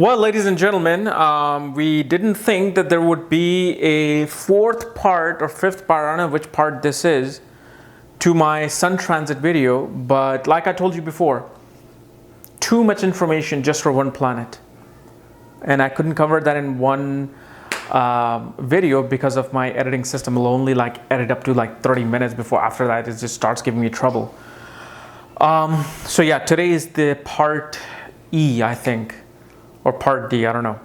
Well, ladies and gentlemen, we didn't think that there would be a fourth part or fifth part, I don't know which part this is, to my sun transit video, but like I told you before, too much information just for one planet. And I couldn't cover that in one video because of my editing system. Will only edit up to 30 minutes before after that it just starts giving me trouble. So yeah, today is the part E, I think. Or part D, I don't know.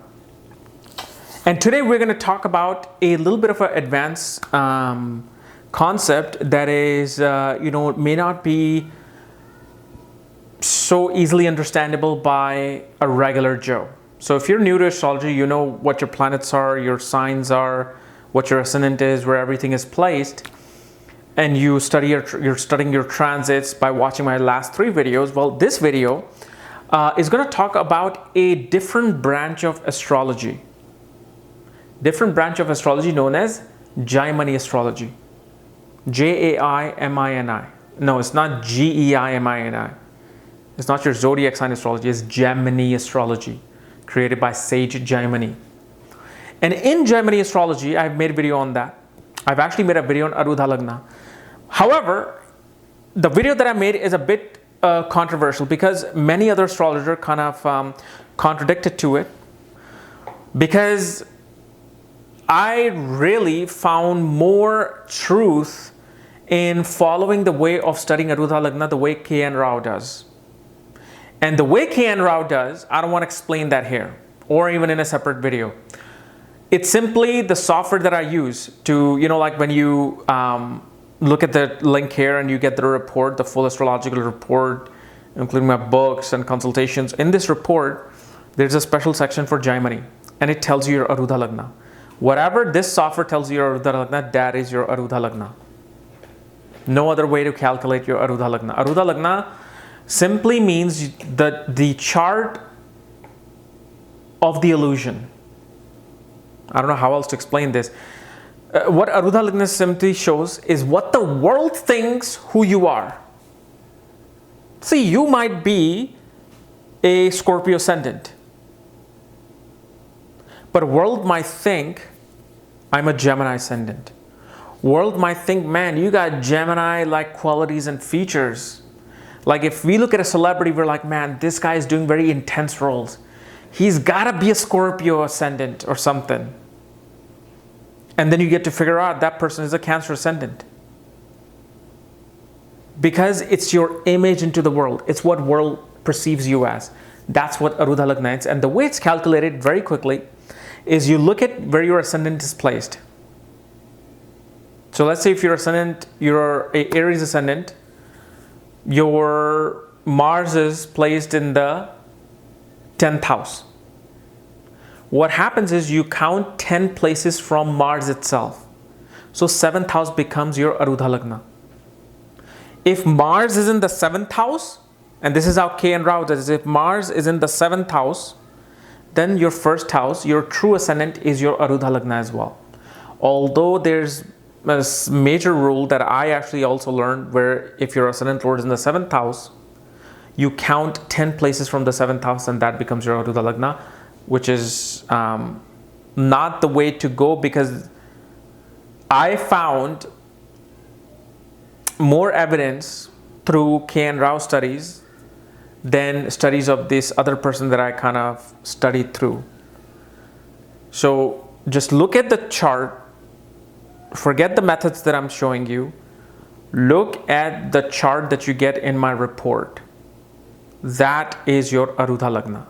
And today we're going to talk about a little bit of an advanced concept that is, may not be so easily understandable by a regular Joe. So if you're new to astrology, you know what your planets are, your signs are, what your ascendant is, where everything is placed, and you're studying your transits by watching my last 3 videos. Well, this video is going to talk about a different branch of astrology. Different branch of astrology known as Jaimini astrology. Jaimini. No, it's not Geimini. It's not your zodiac sign astrology. It's Jaimini astrology, created by sage Jaimini. And in Jaimini astrology, I've made a video on that. I've actually made a video on Arudha Lagna. However, the video that I made is a bit controversial because many other astrologers kind of contradicted to it, because I really found more truth in following the way of studying Arudha Lagna the way Kapiel Raaj does. And the way Kapiel Raaj does, I don't want to explain that here or even in a separate video. It's simply the software that I use to, when you look at the link here and you get the report, the full astrological report, including my books and consultations. In this report, there's a special section for Jaimini, and it tells you your Arudha Lagna. Whatever this software tells you your Arudha Lagna, that is your Arudha Lagna. No other way to calculate your Arudha Lagna. Arudha Lagna simply means that the chart of the illusion. I don't know how else to explain this. What Arudha Lagna simply shows is what the world thinks who you are. See, you might be a Scorpio ascendant, but world might think I'm a Gemini ascendant. World might think, man, you got Gemini-like qualities and features. Like if we look at a celebrity, we're like, man, this guy is doing very intense roles. He's got to be a Scorpio ascendant or something. And then you get to figure out that person is a Cancer ascendant. Because it's your image into the world. It's what world perceives you as. That's what Arudha Lagna is. And the way it's calculated very quickly is you look at where your ascendant is placed. So let's say if you're a Aries ascendant, your Mars is placed in the 10th house. What happens is you count 10 places from Mars itself. So 7th house becomes your Arudha Lagna. If Mars is in the 7th house, and this is how Kapiel Raaj does it, if Mars is in the 7th house, then your first house, your true ascendant, is your Arudha Lagna as well. Although there's a major rule that I actually also learned, where if your ascendant lord is in the 7th house, you count 10 places from the 7th house and that becomes your Arudha Lagna, which is not the way to go, because I found more evidence through Kapiel Raaj studies than studies of this other person that I kind of studied through. So just look at the chart, forget the methods that I'm showing you, look at the chart that you get in my report. That is your Arudha Lagna.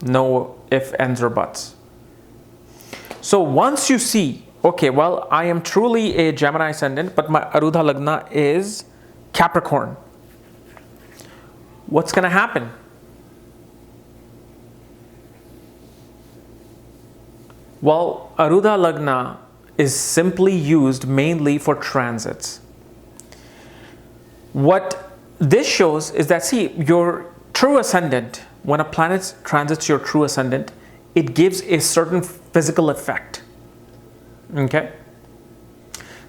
No ifs, ands, or buts. So once you see, okay, well, I am truly a Gemini ascendant, but my Arudha Lagna is Capricorn. What's going to happen? Well, Arudha Lagna is simply used mainly for transits. What this shows is that, see, your true ascendant, when a planet transits your true ascendant, it gives a certain physical effect. Okay?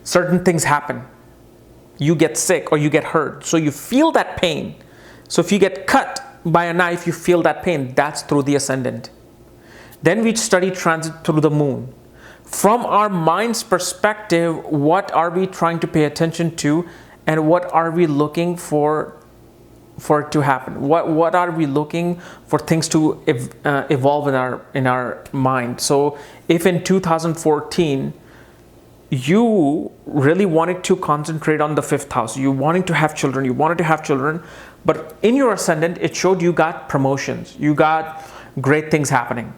Certain things happen. You get sick or you get hurt. So you feel that pain. So if you get cut, by a knife, you feel that pain. That's through the ascendant. Then we study transit through the moon. From our mind's perspective, what are we trying to pay attention to, and what are we looking for it to happen? What are we looking for things to evolve in our mind? So if in 2014 you really wanted to concentrate on the 5th house, you wanted to have children, but in your ascendant it showed you got promotions, you got great things happening.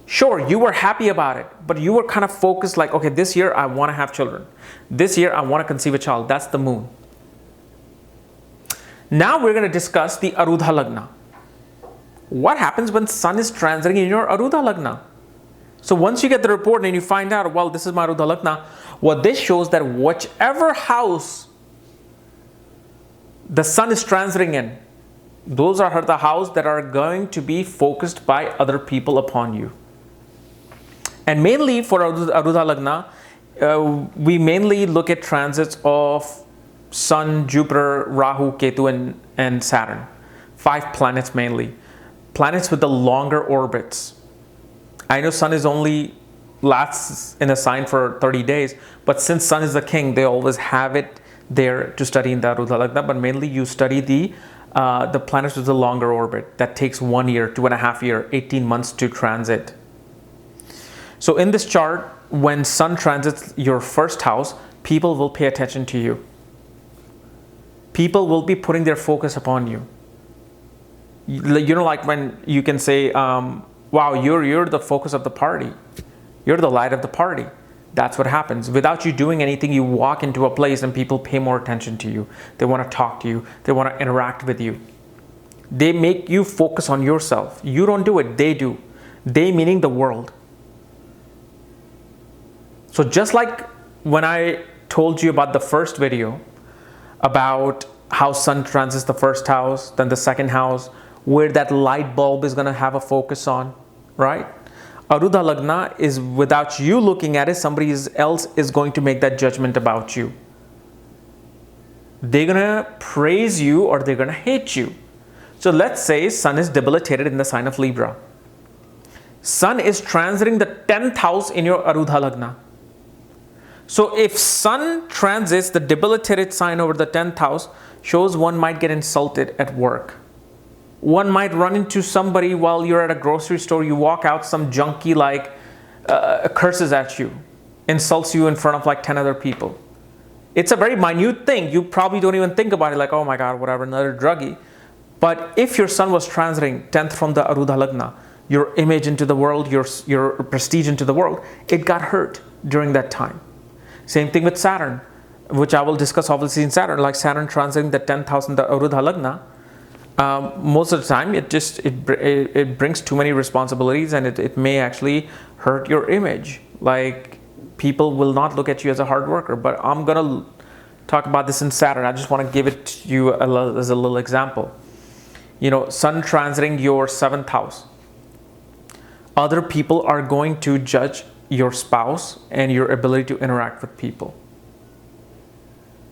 Sure, you were happy about it, but you were kind of focused like, okay, this year I want to have children. This year I want to conceive a child. That's the moon. Now we're going to discuss the Arudha Lagna. What happens when sun is transiting in your Arudha Lagna? So once you get the report and you find out, well, this is my Arudha Lagna, what this shows that whichever house the sun is transiting in, those are the houses that are going to be focused by other people upon you. And mainly for Arudha Lagna, we mainly look at transits of Sun, Jupiter, Rahu, Ketu, and Saturn. 5 planets mainly. Planets with the longer orbits. I know Sun is only lasts in a sign for 30 days, but since Sun is the king, they always have it there to study in the Arudha Lagna. But mainly you study the planets with the longer orbit. That takes 1 year, 2.5 years, 18 months to transit. So in this chart, when sun transits your 1st house, people will pay attention to you. People will be putting their focus upon you. You know, like when you can say, wow, you're the focus of the party. You're the light of the party. That's what happens. Without you doing anything, you walk into a place and people pay more attention to you. They want to talk to you. They want to interact with you. They make you focus on yourself. You don't do it, they do. They meaning the world. So just like when I told you about the first video about how sun transits the 1st house, then the 2nd house, where that light bulb is going to have a focus on, right? Arudha Lagna is, without you looking at it, somebody else is going to make that judgment about you. They're going to praise you or they're going to hate you. So let's say sun is debilitated in the sign of Libra. Sun is transiting the 10th house in your Arudha Lagna. So if sun transits the debilitated sign over the 10th house, shows one might get insulted at work. One might run into somebody while you're at a grocery store. You walk out, some junkie curses at you, insults you in front of like 10 other people. It's a very minute thing. You probably don't even think about it like, oh my God, whatever, another druggie. But if your sun was transiting 10th from the Arudha Lagna, your image into the world, your prestige into the world, it got hurt during that time. Same thing with Saturn, which I will discuss obviously in Saturn, like Saturn transiting the 10th house in the Arudha Lagna. Most of the time, it brings too many responsibilities and it may actually hurt your image. Like people will not look at you as a hard worker, but I'm going to talk about this in Saturn. I just want to give it to you as a little example. You know, sun transiting your 7th house. Other people are going to judge your spouse and your ability to interact with people.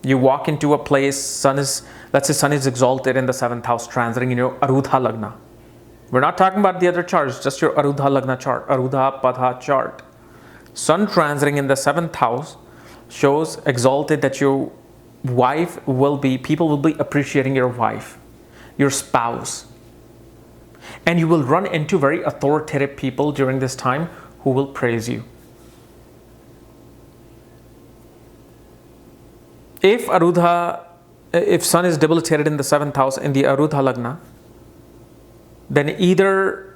You walk into a place, let's say sun is exalted in the 7th house, transiting in your Arudha Lagna. We're not talking about the other charts, just your Arudha Lagna chart, Arudha Padha chart. Sun transiting in the 7th house shows exalted that your wife people will be appreciating your wife, your spouse. And you will run into very authoritative people during this time who will praise you. If sun is debilitated in the 7th house in the Arudha Lagna, then either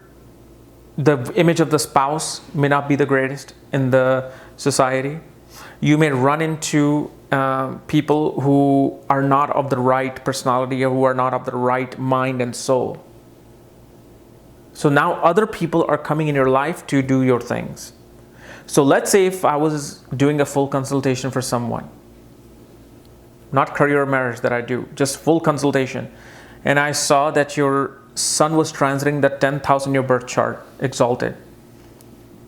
the image of the spouse may not be the greatest in the society. You may run into people who are not of the right personality or who are not of the right mind and soul. So now other people are coming in your life to do your things. So let's say if I was doing a full consultation for someone, not career or marriage that I do, just full consultation, and I saw that your sun was transiting the 10th house in your birth chart, exalted,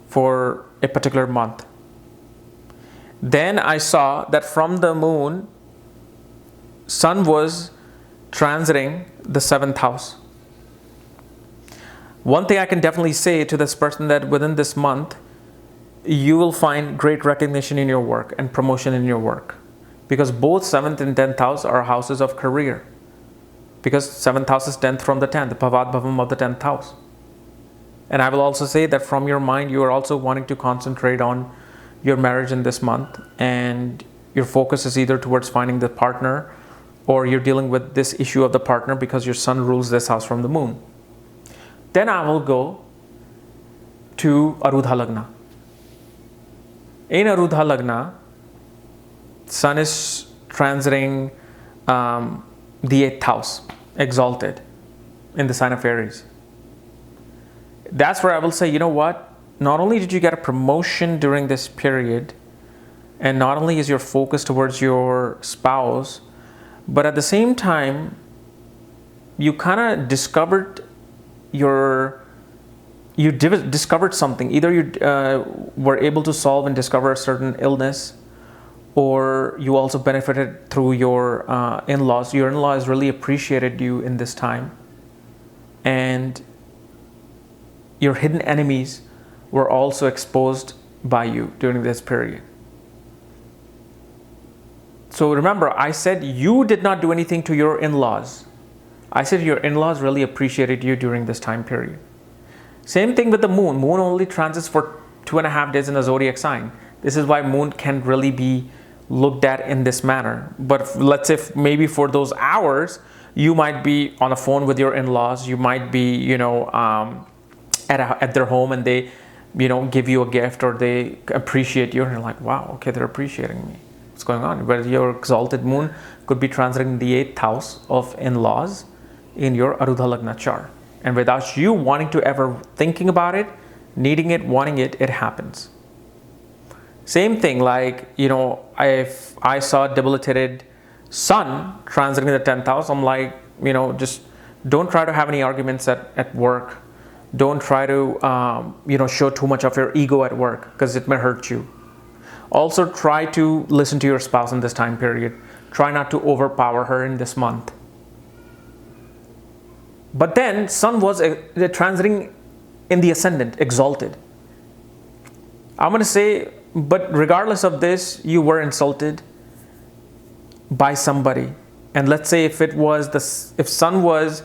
for a particular month. Then I saw that from the moon, sun was transiting the 7th house. One thing I can definitely say to this person, that within this month, you will find great recognition in your work and promotion in your work, because both 7th and 10th house are houses of career, because 7th house is 10th from the 10th, the Bhavad Bhavam of the 10th house. And I will also say that from your mind, you are also wanting to concentrate on your marriage in this month, and your focus is either towards finding the partner, or you're dealing with this issue of the partner because your sun rules this house from the moon. Then I will go to Arudha Lagna. In Arudha Lagna, sun is transiting the 8th house, exalted, in the sign of Aries. That's where I will say, you know what? Not only did you get a promotion during this period, and not only is your focus towards your spouse, but at the same time, you kind of discovered discovered something. Either you were able to solve and discover a certain illness, or you also benefited through your in-laws. Your in-laws really appreciated you in this time, and your hidden enemies were also exposed by you during this period. So remember, I said you did not do anything to your in-laws. I said your in-laws really appreciated you during this time period. Same thing with the moon. Moon only transits for 2.5 days in the zodiac sign. This is why moon can really be looked at in this manner. But let's say maybe for those hours, you might be on the phone with your in-laws. You might be, at their home, and they, give you a gift, or they appreciate you, and you're like, wow, okay, they're appreciating me. What's going on? But your exalted moon could be transiting the 8th house of in-laws in your Arudha Lagna chart. And without you wanting to ever thinking about it, needing it, wanting it, it happens. Same thing, like, if I saw a debilitated sun transiting the 10th house, I'm like, just don't try to have any arguments at work. Don't try to, show too much of your ego at work, because it may hurt you. Also, try to listen to your spouse in this time period. Try not to overpower her in this month. But then, sun was transiting in the ascendant, exalted. I'm going to say, but regardless of this, you were insulted by somebody. And let's say if sun was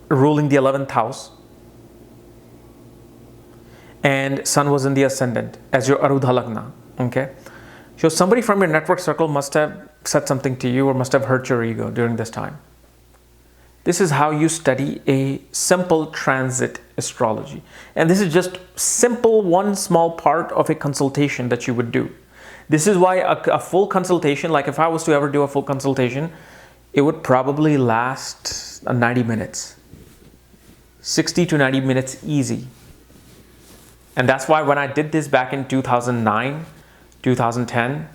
ruling the 11th house, and sun was in the ascendant as your Arudha Lagna, okay? So somebody from your network circle must have said something to you, or must have hurt your ego during this time. This is how you study a simple transit astrology. And this is just simple, one small part of a consultation that you would do. This is why a full consultation, like if I was to ever do a full consultation, it would probably last 90 minutes. 60 to 90 minutes easy. And that's why when I did this back in 2009, 2010,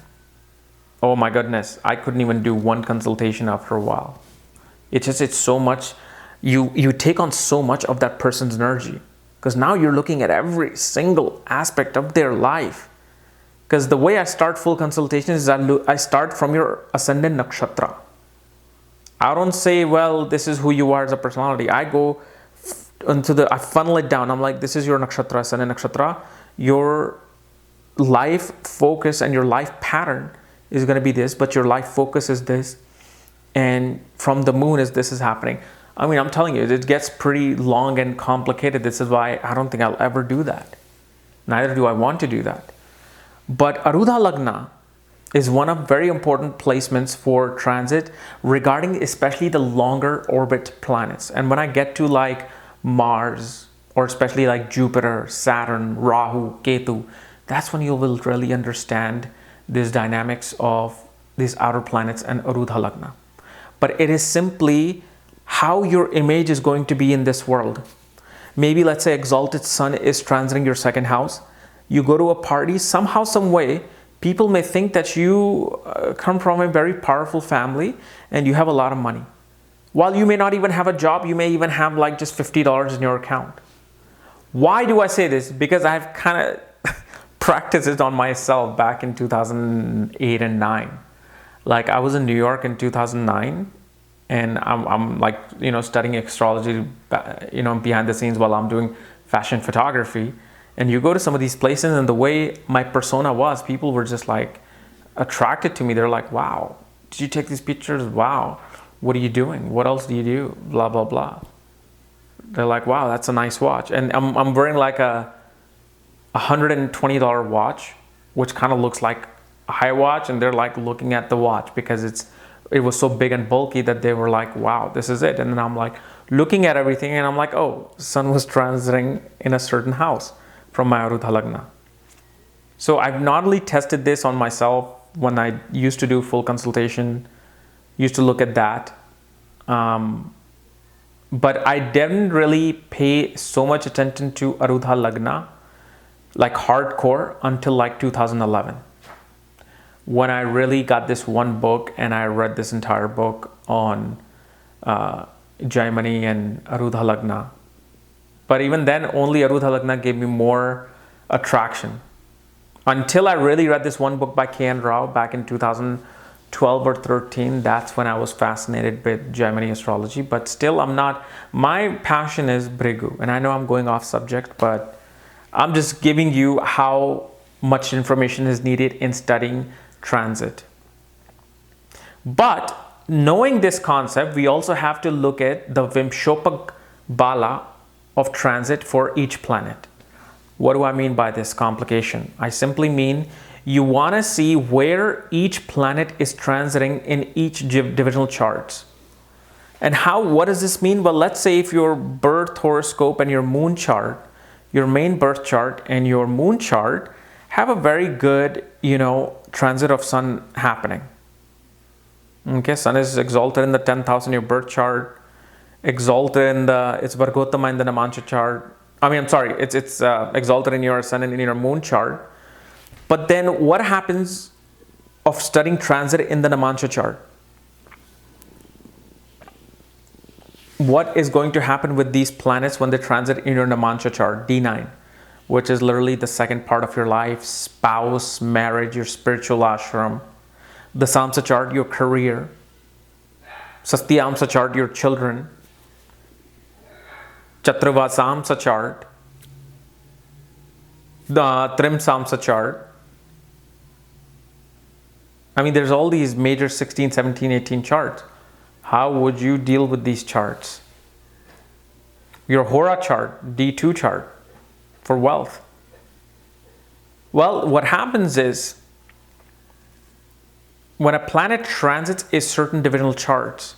oh my goodness, I couldn't even do one consultation after a while. It's so much, you take on so much of that person's energy, because now you're looking at every single aspect of their life. Because the way I start full consultations is I start from your ascendant nakshatra. I don't say, well, this is who you are as a personality. I go I funnel it down. I'm like, this is your nakshatra, ascendant nakshatra. Your life focus and your life pattern is going to be this, but your life focus is this. And from the moon this is happening. I mean, I'm telling you, it gets pretty long and complicated. This is why I don't think I'll ever do that. Neither do I want to do that. But Arudha Lagna is one of very important placements for transit regarding especially the longer orbit planets. And when I get to like Mars, or especially like Jupiter, Saturn, Rahu, Ketu, that's when you will really understand these dynamics of these outer planets and Arudha Lagna. But it is simply how your image is going to be in this world. Maybe let's say exalted sun is transiting your 2nd house. You go to a party, somehow, some way, people may think that you come from a very powerful family and you have a lot of money. While you may not even have a job, you may even have like just $50 in your account. Why do I say this? Because I've kind of practiced it on myself back in 2008 and 9. Like I was in New York in 2009, and I'm like, studying astrology, behind the scenes while I'm doing fashion photography. And you go to some of these places, and the way my persona was, people were just like attracted to me. They're like, wow, did you take these pictures? Wow, what are you doing? What else do you do? Blah, blah, blah. They're like, wow, that's a nice watch. And I'm wearing like a $120 watch, which kind of looks like a high watch. And they're like looking at the watch because it was so big and bulky that they were like, wow, this is it. And then I'm like looking at everything, and I'm like, oh, sun was transiting in a certain house from my Arudha Lagna. So I've not only tested this on myself when I used to do full consultation, used to look at that, but I didn't really pay so much attention to Arudha Lagna, like hardcore, until like 2011. When I really got this one book and I read this entire book on Jaimini and Arudha Lagna. But even then, only Arudha Lagna gave me more attraction. Until I really read this one book by Kapiel Raaj back in 2012 or 13, that's when I was fascinated with Jaimini astrology. But still, my passion is Brigu. And I know I'm going off subject, but I'm just giving you how much information is needed in studying transit. But knowing this concept, we also have to look at the Vimshopak Bala of transit for each planet. What do I mean by this complication? I simply mean you want to see where each planet is transiting in each divisional charts. And what does this mean? Well, let's say if your birth horoscope and your moon chart, your main birth chart and your moon chart have a very good, transit of sun happening. Okay, sun is exalted in the 10th house in your birth chart, exalted it's Vargotama in the Namansha chart. It's exalted in your sun and in your moon chart. But then what happens of studying transit in the Namansha chart? What is going to happen with these planets when they transit in your Namansha chart, D9, which is literally the second part of your life, spouse, marriage, your spiritual ashram. The Samsa chart, your career. Sastyamsa chart, your children. Chatravasamsa chart. The Trimsamsa chart. There's all these major 16, 17, 18 charts. How would you deal with these charts? Your Hora chart, D2 chart for wealth. Well, what happens is when a planet transits a certain divisional charts,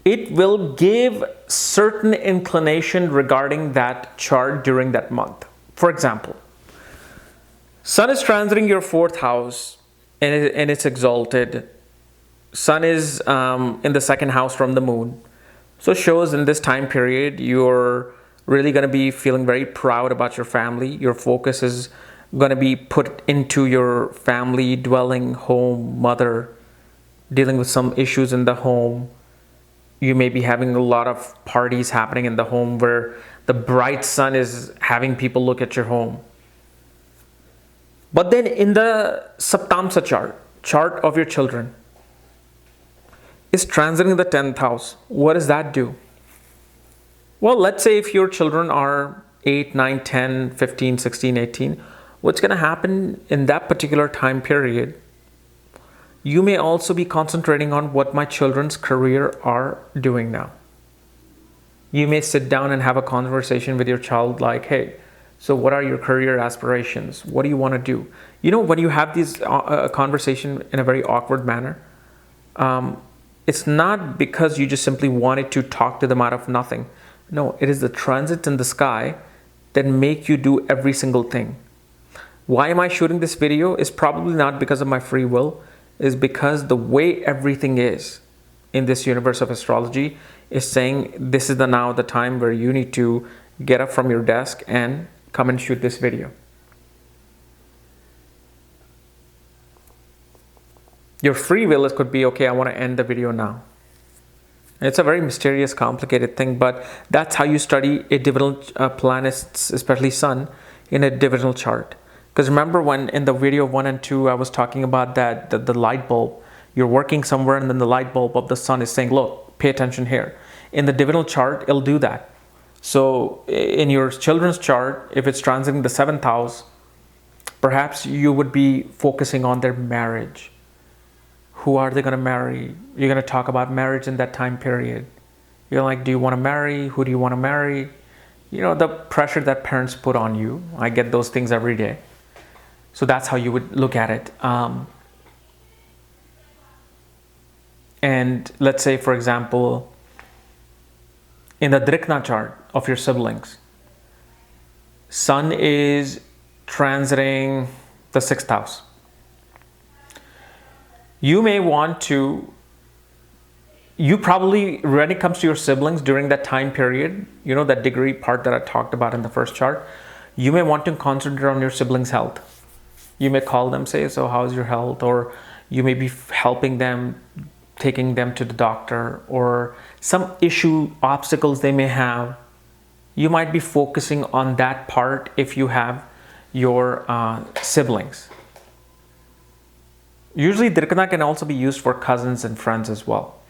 it will give certain inclination regarding that chart during that month. For example, Sun is transiting your 4th house and it's exalted. Sun is in the 2nd house from the moon. So it shows in this time period, you're really going to be feeling very proud about your family. Your focus is going to be put into your family, dwelling, home, mother, dealing with some issues in the home. You may be having a lot of parties happening in the home where the bright sun is having people look at your home. But then in the Saptamsa chart of your children, is transiting the 10th house. What does that do? Well, let's say if your children are 8, 9, 10, 15, 16, 18, what's going to happen in that particular time period? You may also be concentrating on what my children's career are doing now. You may sit down and have a conversation with your child like, hey, so what are your career aspirations? What do you want to do? When you have these conversation in a very awkward manner, it's not because you just simply wanted to talk to them out of nothing. No, it is the transits in the sky that make you do every single thing. Why am I shooting this video? Is probably not because of my free will. Is because the way everything is in this universe of astrology is saying this is now the time where you need to get up from your desk and come and shoot this video. Your free will could be, okay, I want to end the video now. It's a very mysterious, complicated thing, but that's how you study a divisional planets, especially Sun, in a divisional chart. Because remember when in the video 1 and 2, I was talking about that the light bulb, You're working somewhere and then the light bulb of the sun is saying, look, pay attention here. In the divinal chart, it'll do that. So in your children's chart, if it's transiting the 7th house, perhaps you would be focusing on their marriage. Who are they going to marry? You're going to talk about marriage in that time period. You're like, do you want to marry? Who do you want to marry? You know, the pressure that parents put on you. I get those things every day. So that's how you would look at it. And let's say, for example, in the Drikna chart of your siblings, Sun is transiting the 6th house. You may want to, you probably, when it comes to your siblings during that time period, you know, that degree part that I talked about in the first chart, you may want to concentrate on your siblings' health. You may call them, say, so how's your health? Or you may be helping them, taking them to the doctor, or some issue, obstacles they may have. You might be focusing on that part if you have your siblings. Usually Drikna can also be used for cousins and friends as well.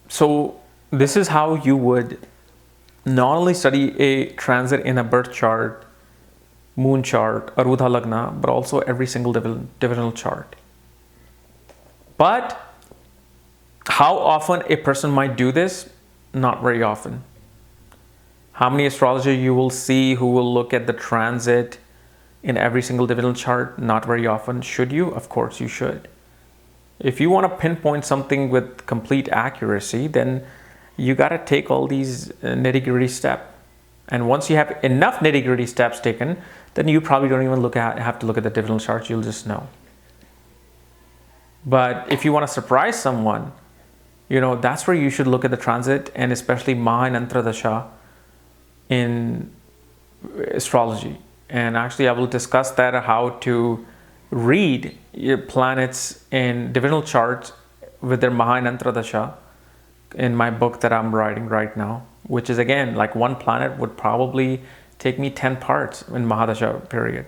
So this is how you would not only study a transit in a birth chart, moon chart, Arudha Lagna, but also every single divisional chart. But how often a person might do this? Not very often. How many astrologers you will see who will look at the transit in every single divisional chart? Not very often. Should you? Of course you should. If you want to pinpoint something with complete accuracy, then you got to take all these nitty-gritty steps. And once you have enough nitty-gritty steps taken, then you probably don't even have to look at the divisional charts. You'll just know. But if you want to surprise someone, you know, that's where you should look at the transit, and especially Maha and Antradasha in astrology. And actually I will discuss that, how to read your planets in divisional charts with their Maha and Antradasha in my book that I'm writing right now, which is, again, like one planet would probably take me 10 parts in Mahadasha period.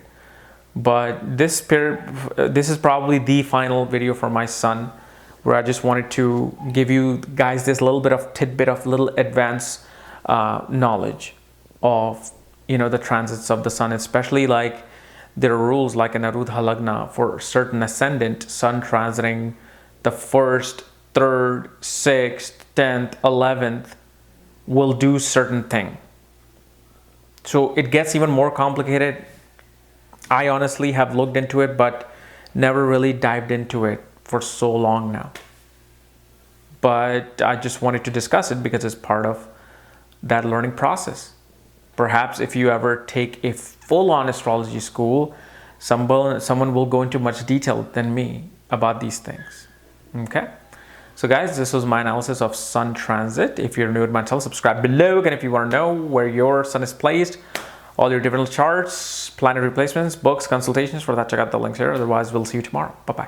But this is probably the final video for my son, where I just wanted to give you guys this little bit of tidbit of little advanced knowledge of, you know, the transits of the sun, especially like there are rules like in Arudha Lagna for certain ascendant, sun transiting the 1st, 3rd, 6th, 10th, 11th will do certain thing. So it gets even more complicated. I honestly have looked into it, but never really dived into it for so long now. But I just wanted to discuss it because it's part of that learning process. Perhaps if you ever take a full-on astrology school, someone will go into much detail than me about these things. Okay? So guys, this was my analysis of sun transit. If you're new to my channel, subscribe below. And if you want to know where your sun is placed, all your divisional charts, planet replacements, books, consultations, for that, check out the links here. Otherwise, we'll see you tomorrow. Bye-bye.